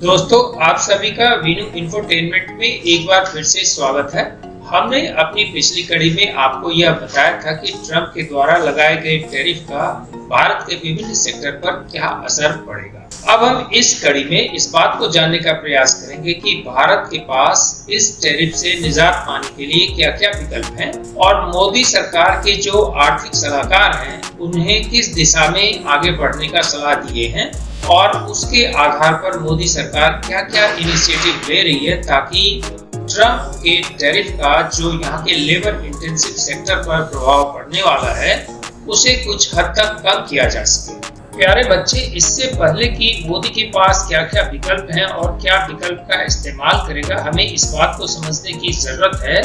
दोस्तों, आप सभी का वीनू इंफोटेनमेंट में एक बार फिर से स्वागत है। हमने अपनी पिछली कड़ी में आपको यह बताया था कि ट्रंप के द्वारा लगाए गए टैरिफ का भारत के विभिन्न सेक्टर पर क्या असर पड़ेगा। अब हम इस कड़ी में इस बात को जानने का प्रयास करेंगे कि भारत के पास इस टैरिफ से निजात पाने के लिए क्या-क्या विकल्प हैं और मोदी सरकार के जो आर्थिक सलाहकार हैं उन्हें किस दिशा में आगे बढ़ने का सलाह दिए हैं और उसके आधार पर मोदी सरकार क्या-क्या इनिशिएटिव ले रही है ताकि ट्रंप के टैरिफ का जो यहाँ के लेबर इंटेंसिव सेक्टर पर प्रभाव पड़ने वाला है उसे कुछ हद तक कम किया जा सके। प्यारे बच्चे, इससे पहले कि मोदी के पास क्या-क्या विकल्प हैं और क्या विकल्प का इस्तेमाल करेगा, हमें इस बात को समझने की जरूरत है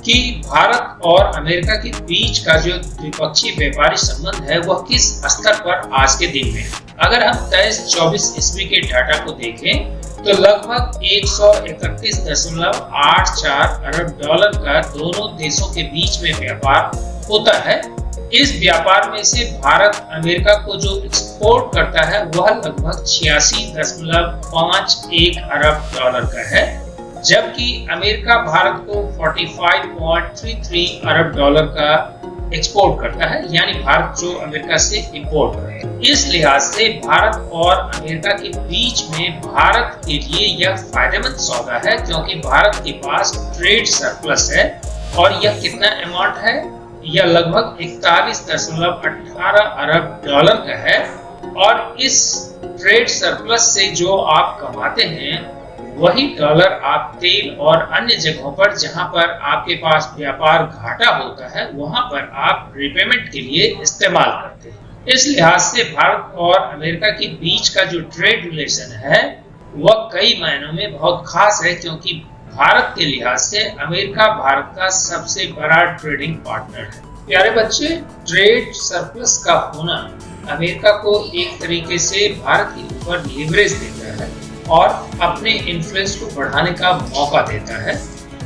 कि भारत और अमेरिका के बीच का जो द्विपक्षीय व्यापारिक संबंध है वह किस स्तर पर आज के दिन में है। अगर हम 23-24 ईस्वी के डाटा को देखें तो लगभग 131.84 अरब डॉलर का दोनों देशों के बीच में व्यापार होता है। इस व्यापार में से भारत अमेरिका को जो एक्सपोर्ट करता है वह लगभग 86.51 अरब डॉलर का है, जबकि अमेरिका भारत को 45.33 अरब डॉलर का एक्सपोर्ट करता है, यानी भारत जो अमेरिका से इंपोर्ट कर रहा है। इस लिहाज से भारत और अमेरिका के बीच में भारत के लिए यह फायदेमंद सौदा है, क्योंकि भारत के पास ट्रेड सरप्लस है और यह कितना अमाउंट है, यह लगभग 41.18 अरब डॉलर का है। और इस ट्रेड सरप्लस से जो आप कमाते हैं वही डॉलर आप तेल और अन्य जगहों पर जहां पर आपके पास व्यापार घाटा होता है वहां पर आप रिपेमेंट के लिए इस्तेमाल करते हैं। इस लिहाज से भारत और अमेरिका के बीच का जो ट्रेड रिलेशन है वह कई मायनों में बहुत खास है, क्योंकि भारत के लिहाज से अमेरिका भारत का सबसे बड़ा ट्रेडिंग पार्टनर है। प्यारे बच्चे, ट्रेड सरप्लस का होना अमेरिका को एक तरीके से भारत के ऊपर लीवरेज देता है और अपने इन्फ्लुएंस को बढ़ाने का मौका देता है।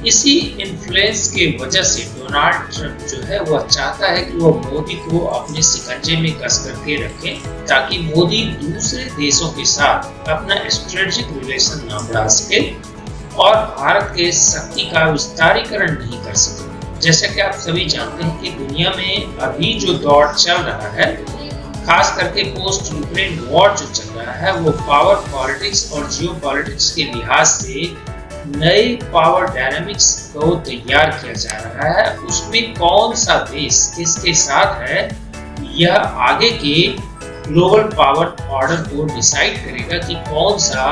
इसी इन्फ्लुएंस के वजह से डोनाल्ड ट्रंप जो है वह चाहता है कि वह मोदी को अपने शिकंजे में कस करके रखे, ताकि मोदी दूसरे देशों के साथ अपना स्ट्रेटेजिक रिलेशन न बढ़ा सके और भारत के शक्ति का विस्तारीकरण नहीं कर सके। जैसा कि आप सभी जानते हैं कि दुनिया में अभी जो दौर चल रहा है, खास करके पोस्ट यूक्रेन वॉर जो चल रहा है, वो पावर पॉलिटिक्स और जियो पॉलिटिक्स के लिहाज से नए पावर डायनामिक्स को तैयार किया जा रहा है। उसमें कौन सा देश किसके साथ है, यह आगे के ग्लोबल पावर ऑर्डर को डिसाइड करेगा कि कौन सा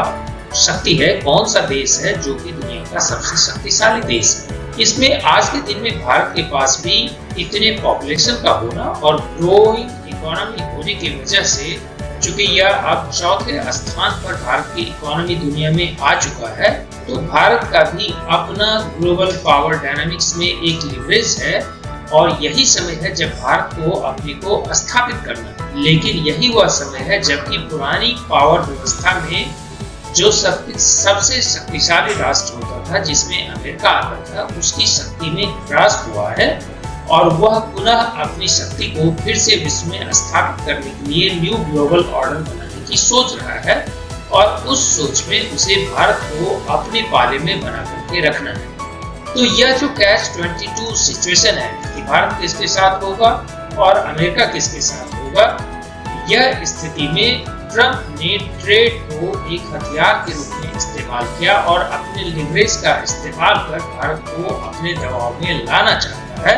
शक्ति है, कौन सा देश है जो कि दुनिया का सबसे शक्तिशाली देश है। इसमें आज के दिन में भारत के पास भी इतने पॉपुलेशन का होना और ग्रोइंग इकोनॉमी होने की वजह से, चूंकि यह अब चौथे स्थान पर भारत की इकोनॉमी दुनिया में आ चुका है, तो भारत का भी अपना ग्लोबल पावर डायनामिक्स में एक लिवरेज है और यही समय है जब भारत को अपने को स्थापित करना है। लेकिन यही वह समय है जबकि पुरानी पावर व्यवस्था में जो सबसे शक्तिशाली राष्ट्र होता था, जिसमें अमेरिका आता था, उसकी शक्ति में ह्रास हुआ है और वह पुनः अपनी शक्ति को फिर से विश्व में स्थापित करने के लिए न्यू ग्लोबल ऑर्डर बनाने की सोच रहा है और उस सोच में उसे भारत को अपने पाले में बना करके रखना है। तो यह जो कैच-22 सिचुएशन है कि भारत किसके साथ होगा और अमेरिका किसके साथ होगा, यह स्थिति में ट्रंप ने ट्रेड को एक हथियार के रूप में इस्तेमाल किया और अपने लिवरेज का इस्तेमाल कर भारत को अपने दबाव में लाना चाहता है।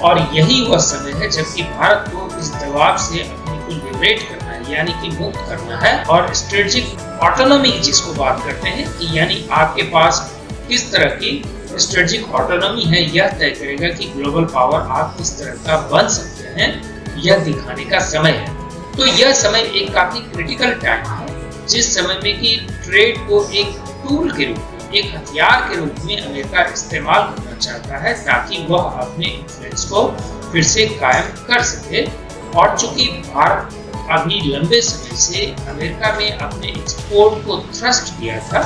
और यही वह समय है जबकि भारत को इस दबाव से अपने को लिबरेट करना है, यानी कि मुक्त करना है और स्ट्रेटेजिक ऑटोनॉमी जिसको बात करते हैं कि यानी आपके पास किस तरह की स्ट्रेटेजिक ऑटोनॉमी है, यह तय करेगा कि ग्लोबल पावर आप किस तरह का बन सकते हैं, यह दिखाने का समय है। तो यह समय एक काफी क्रिटिकल टाइम है, जिस समय में कि ट्रेड को एक टूल के रूप में, एक हथियार के रूप में अमेरिका इस्तेमाल करना चाहता है ताकि वह अपने इन्फ्लुएंस को फिर से कायम कर सके। और चूंकि भारत अभी लंबे समय से अमेरिका में अपने एक्सपोर्ट को थ्रस्ट किया था,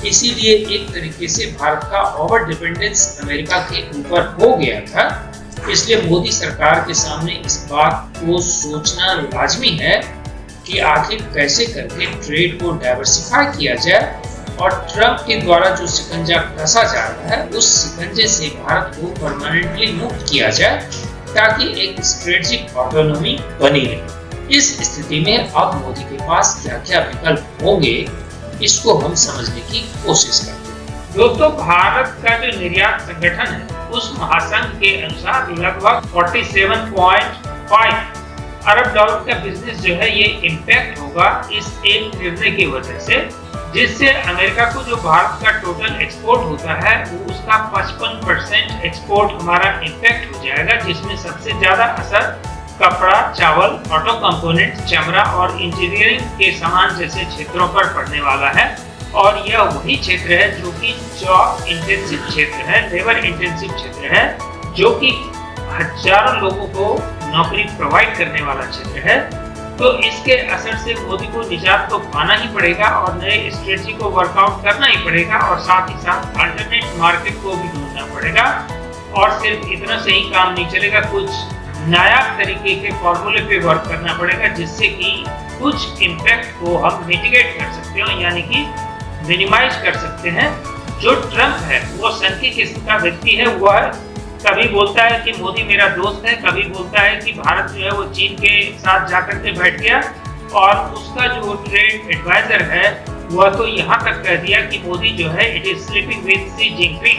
इसीलिए एक तरीके से भारत का ओवर डिपेंडेंस अमेरिका के ऊपर हो गया था। इसलिए मोदी सरकार के सामने इस बात को सोचना लाजमी है कि आखिर कैसे करके ट्रेड को डाइवर्सिफाई किया जाए और ट्रंप के द्वारा जो शिकंजा कसा जा रहा है उस शिकंजे से भारत को परमानेंटली मुक्त किया जाए ताकि एक स्ट्रेटेजिक ऑटोनॉमी बनी रहे। इस स्थिति में अब मोदी के पास क्या क्या विकल्प होंगे इसको हम समझने की कोशिश करते हैं। दोस्तों, भारत का जो निर्यात संगठन है उस महासंघ के अनुसार लगभग 47.5 अरब डॉलर का बिजनेस जो है ये इम्पैक्ट होगा इस एक निर्णय की वजह से, जिससे अमेरिका को जो भारत का टोटल एक्सपोर्ट होता है वो उसका 55% एक्सपोर्ट हमारा इम्पैक्ट हो जाएगा, जिसमें सबसे ज्यादा असर कपड़ा, चावल, ऑटो कंपोनेंट, चमड़ा और इंजीनियरिंग के सामान जैसे क्षेत्रों पर पड़ने वाला है। और यह वही क्षेत्र है जो कि जॉब इंटेंसिव क्षेत्र है, लेबर इंटेंसिव क्षेत्र है, जो कि हजारों लोगों को नौकरी प्रोवाइड करने वाला क्षेत्र है। तो इसके असर से मोदी को निजात तो पाना ही पड़ेगा और नए स्ट्रेटजी को वर्कआउट करना ही पड़ेगा और साथ ही साथ अल्टरनेट मार्केट को भी ढूंढना पड़ेगा। और सिर्फ इतना से ही काम नहीं चलेगा, कुछ नया तरीके के फॉर्मूले पे वर्क करना पड़ेगा जिससे कि कुछ इम्पैक्ट को हम मिटिगेट कर सकते हो, यानी कि मिनिमाइज कर सकते हैं। जो ट्रंप है वो संघीय किस्म का व्यक्ति है, वह कभी बोलता है कि मोदी मेरा दोस्त है, कभी बोलता है कि भारत जो है वो चीन के साथ जाकर के बैठ गया, और उसका जो ट्रेड एडवाइजर है वह तो यहाँ तक कह दिया कि मोदी जो है it is sleeping with Xi Jinping.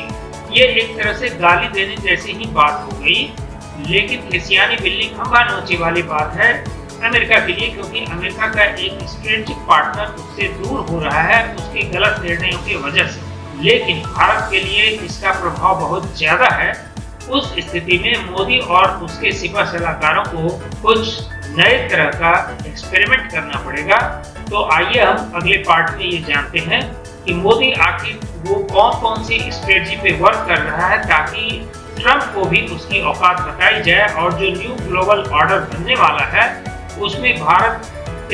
ये एक तरह से गाली देने जैसी ही बात हो गई, लेकिन खिसियानी बिल्ली खंभा नोचे वाली बात है अमेरिका के लिए, क्योंकि अमेरिका का एक स्ट्रेटेजिक पार्टनर उससे दूर हो रहा है उसके गलत निर्णयों की वजह से। लेकिन भारत के लिए इसका प्रभाव बहुत ज्यादा है। उस स्थिति में मोदी और उसके सिपा सलाहकारों को कुछ नए तरह का एक्सपेरिमेंट करना पड़ेगा। तो आइए हम अगले पार्ट में ये जानते हैं कि मोदी आखिर वो कौन कौन सी स्ट्रेटजी पे वर्क कर रहा है ताकि ट्रंप को भी उसकी औकात बताई जाए और जो न्यू ग्लोबल ऑर्डर बनने वाला है उसमें भारत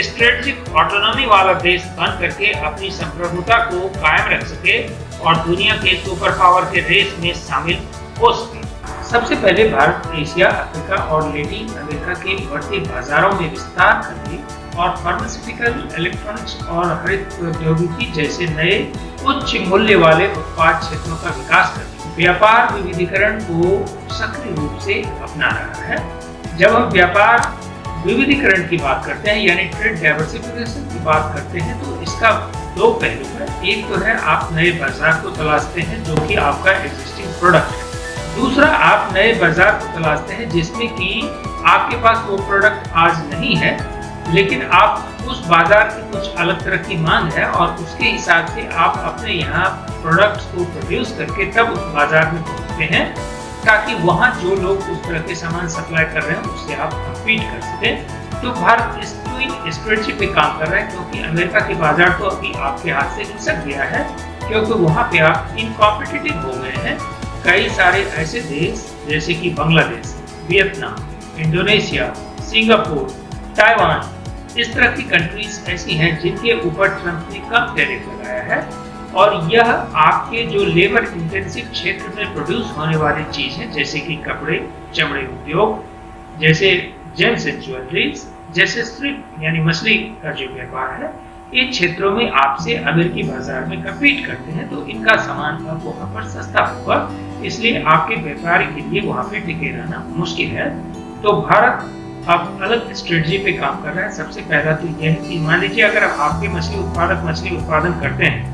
स्ट्रेटेजिक ऑटोनॉमी वाला देश बन करके अपनी संप्रभुता को कायम रख सके और दुनिया के सुपर पावर के रेस में शामिल हो सके। सबसे पहले भारत एशिया, अफ्रीका और लैटिन अमेरिका के बढ़ते बाजारों में विस्तार करने और फार्मास्यूटिकल, इलेक्ट्रॉनिक्स और हरित प्रौद्योगिकी जैसे नए उच्च मूल्य वाले उत्पाद क्षेत्रों का विकास करने, व्यापार विविधीकरण को सक्रिय रूप से अपना रहा है। जब हम व्यापार विविधीकरण की बात करते हैं यानी ट्रेड डाइवर्सिफिकेशन की बात करते हैं तो इसका दो पहलू है। एक तो है आप नए बाजार को तलाशते हैं जो कि आपका एग्जिस्टिंग प्रोडक्ट है, दूसरा आप नए बाजार को तलाशते हैं जिसमें कि आपके पास वो प्रोडक्ट आज नहीं है लेकिन आप उस बाजार की कुछ अलग तरह की मांग है और उसके हिसाब से आप अपने यहाँ प्रोडक्ट्स को प्रोड्यूस करके तब उस बाजार में पहुँचते हैं ताकि वहाँ जो लोग उस तरह के सामान सप्लाई कर रहे हैं उससे आप कम्पीट कर सकें। तो भारत इस ट्विन स्ट्रेटजी पे काम कर रहा है क्योंकि अमेरिका के बाजार तो अभी आपके हाथ से खिसक गया है क्योंकि वहाँ पे आप इनकॉम्पिटिटिव हो गए हैं। कई सारे ऐसे देश जैसे कि Bangladesh, Vietnam, Indonesia, Singapore, Taiwan, इस तरह की कंट्रीज ऐसी हैं जिनके ऊपर ट्रंप ने कम टैरिफ लगाया है और यह आपके जो लेबर इंटेंसिव क्षेत्र में प्रोड्यूस होने वाली चीज है जैसे कि कपड़े, चमड़े उद्योग, जैसे जेम्स एंड ज्वेलरीज, जैसे श्रिम्प यानी मछली का जो व्यापार है, इन क्षेत्रों में आपसे अमेरिकी बाजार में कम्पीट करते हैं तो इनका सामान अब वहाँ पर सस्ता होगा, इसलिए आपके व्यापारी के लिए वहाँ पे टिके रहना मुश्किल है। तो भारत अब अलग स्ट्रेटजी पे काम कर रहा है। सबसे पहला तो यह है कि मान लीजिए अगर आपके मछली उत्पादक मछली उत्पादन करते हैं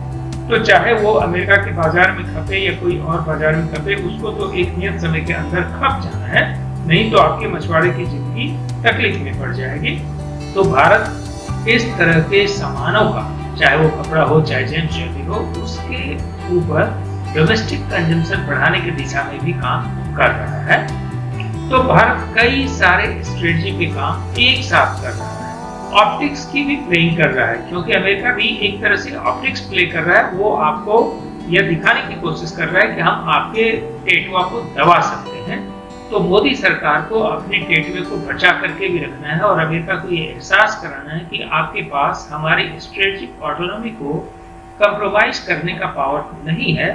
तो चाहे वो अमेरिका के बाजार में खपे या कोई और बाजार में खपे, उसको तो एक नियत समय के अंदर खप जाना है, नहीं तो आपके मछुआरे की जिंदगी तकलीफ में पड़ जाएगी। तो भारत इस तरह के सामानों का, चाहे वो कपड़ा हो चाहे जेम्स ज्वेलरी हो, उसके ऊपर डोमेस्टिक कंजम्पशन बढ़ाने की दिशा में भी काम कर रहा है। तो भारत कई सारे स्ट्रेटजी पे काम एक साथ कर रहा है। ऑप्टिक्स की भी प्लेइंग कर रहा है क्योंकि अमेरिका भी एक तरह से ऑप्टिक्स प्ले कर रहा है। वो आपको यह दिखाने की कोशिश कर रहा है कि हम आपके टेटुआ को दबा सकते हैं। तो मोदी सरकार को अपने टेटुए को बचा करके भी रखना है और अमेरिका को ये एहसास कराना है कि आपके पास हमारी स्ट्रेटेजिक ऑटोनॉमी को कंप्रोमाइज करने का पावर नहीं है।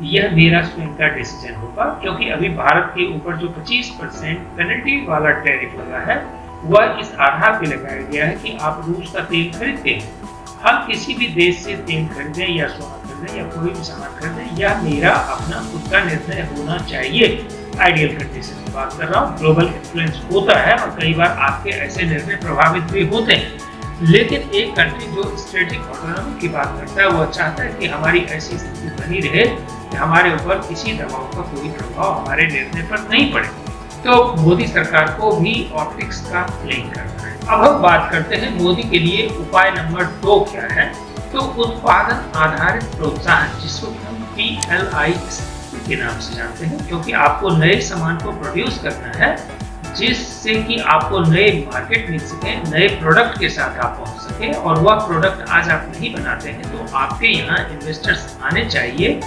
यह मेरा स्वयं का डिसीजन होगा क्योंकि अभी भारत के ऊपर जो 25% पेनल्टी वाला टैरिफ लगा है वह इस आधार पे लगाया गया है कि आप रूस का तेल खरीदते हैं। हम किसी भी देश से तेल खरीदें या सोना खरीदें या कोई भी सामान खरीदें, यह मेरा अपना खुद का निर्णय होना चाहिए। आइडियल कंडीशन की बात कर रहा हूँ। ग्लोबल इन्फ्लुएंस होता है और कई बार आपके ऐसे निर्णय प्रभावित भी होते हैं, लेकिन एक कंट्री जो स्ट्रेटेजिक ऑटोनॉमी की बात करता है वह चाहता है कि हमारी ऐसी स्थिति बनी रहे कि हमारे ऊपर किसी दबाव का कोई प्रभाव हमारे निर्णय पर नहीं पड़े। तो मोदी सरकार को भी ऑप्टिक्स का प्लेइंग करना है। अब हम बात करते हैं मोदी के लिए उपाय नंबर 2 क्या है। तो उत्पादन आधारित प्रोत्साहन, जिसको हम PLI के नाम से जानते हैं, क्योंकि आपको नए सामान को प्रोड्यूस करना है जिससे कि आपको नए मार्केट मिल सके, नए प्रोडक्ट के साथ आप पहुंच सके, और वह प्रोडक्ट आज आप नहीं बनाते हैं तो आपके यहाँ इन्वेस्टर्स आने चाहिए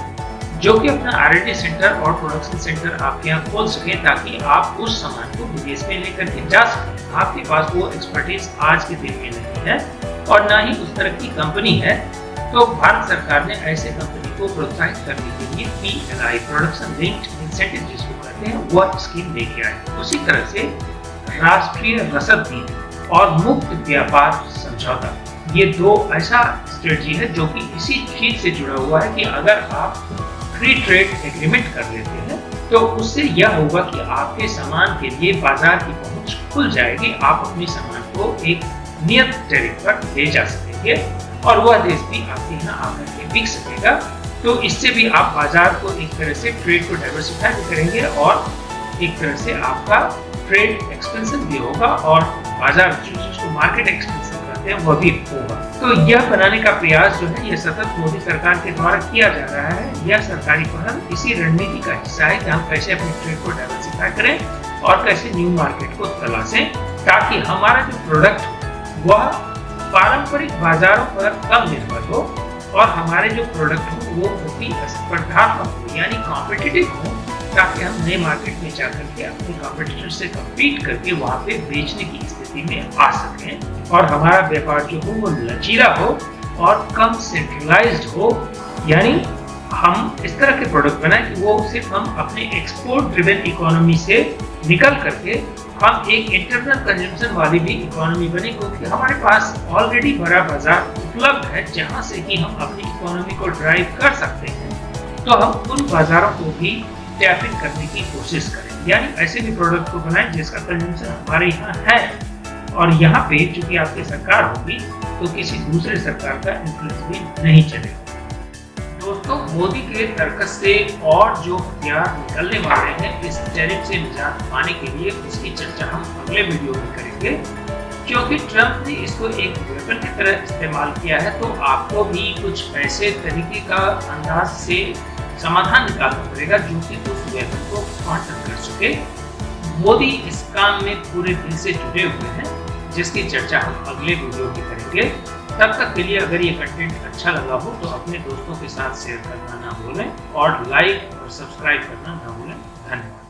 जो कि अपना R&D सेंटर और प्रोडक्शन सेंटर आपके यहाँ खोल सके, ताकि आप उस सामान को विदेश में लेकर के जा सकें। आपके पास वो एक्सपर्टीज आज के दिन में नहीं है और ना ही उस तरह की कंपनी है। तो भारत सरकार ने ऐसे कंपनी को प्रोत्साहित करने के लिए PLI, प्रोडक्शन लिंक्ड इंसेंटिव जिसको कहते हैं, वह स्कीम लेके आए। उसी तरह से राष्ट्रीय रसद नीति और मुक्त व्यापार समझौता, ये 2 ऐसा स्ट्रेटजी है जो कि इसी चीज से जुड़ा हुआ है कि अगर आप फ्री ट्रेड एग्रीमेंट कर लेते हैं तो उससे यह होगा कि आपके सामान के लिए बाजार की पहुंच खुल जाएगी। आप अपने सामान को एक नियत टैरिफ पर ले जा सकेंगे और वह देश भी आपके यहाँ आकर के बिक सकेगा। तो इससे भी आप बाजार को एक तरह से ट्रेड को डाइवर्सिफाई करेंगे और एक तरह से आपका ट्रेड एक्सपेंशन भी होगा और बाजार जिसको मार्केट एक्सपेंशन कहते हैं वह भी होगा। तो यह बनाने का प्रयास जो है, यह सतत मोदी सरकार के द्वारा किया जा रहा है। यह सरकारी पहल इसी रणनीति का हिस्सा है कि हम कैसे अपने ट्रेड को डाइवर्सिफाई करें और कैसे न्यू मार्केट को तलाशें, ताकि हमारा जो प्रोडक्ट वह पारंपरिक बाजारों पर कम निर्भर हो और हमारे जो प्रोडक्ट हो वो काफी स्पर्धात्मक हो, यानी कॉम्पिटिटिव हो, ताकि हम नए मार्केट में जाकर के अपने कॉम्पिटिटर से कम्पीट करके वहाँ पे बेचने की स्थिति में आ सकें और हमारा व्यापार जो हो वो लचीला हो और कम सेंट्रलाइज्ड हो। यानी हम इस तरह के प्रोडक्ट बनाएं कि वो सिर्फ हम अपने एक्सपोर्ट ड्रिवन इकोनॉमी से निकल करके हम एक इंटरनल कंजम्पशन वाली भी इकोनॉमी बने, क्योंकि हमारे पास ऑलरेडी बड़ा बाजार उपलब्ध है जहाँ से कि हम अपनी इकोनॉमी को ड्राइव कर सकते हैं। तो हम उन बाजारों को भी टैप इन करने की कोशिश करें, यानी ऐसे भी प्रोडक्ट को बनाएं जिसका कंजम्पशन हमारे यहाँ है और यहाँ पे चूंकि आपकी सरकार होगी तो किसी दूसरे सरकार का इन्फ्लुएंस भी नहीं चलेगा। दोस्तों, मोदी के तर्कस से और जो हथियार निकलने वाले हैं इस टैरिफ से निजात पाने के लिए, उसकी चर्चा हम अगले वीडियो में करेंगे। क्योंकि ट्रम्प ने इसको एक वेपन की तरह इस्तेमाल किया है, तो आपको भी कुछ ऐसे तरीके का अंदाज से समाधान निकालना पड़ेगा जो कि उस वेपन को काउंटर कर सके। मोदी इस काम में पूरे दिल से जुड़े हुए हैं, जिसकी चर्चा हम अगले वीडियो में करेंगे। तब तक के लिए अगर ये कंटेंट अच्छा लगा हो तो अपने दोस्तों के साथ शेयर करना ना भूलें और लाइक और सब्सक्राइब करना ना भूलें। धन्यवाद।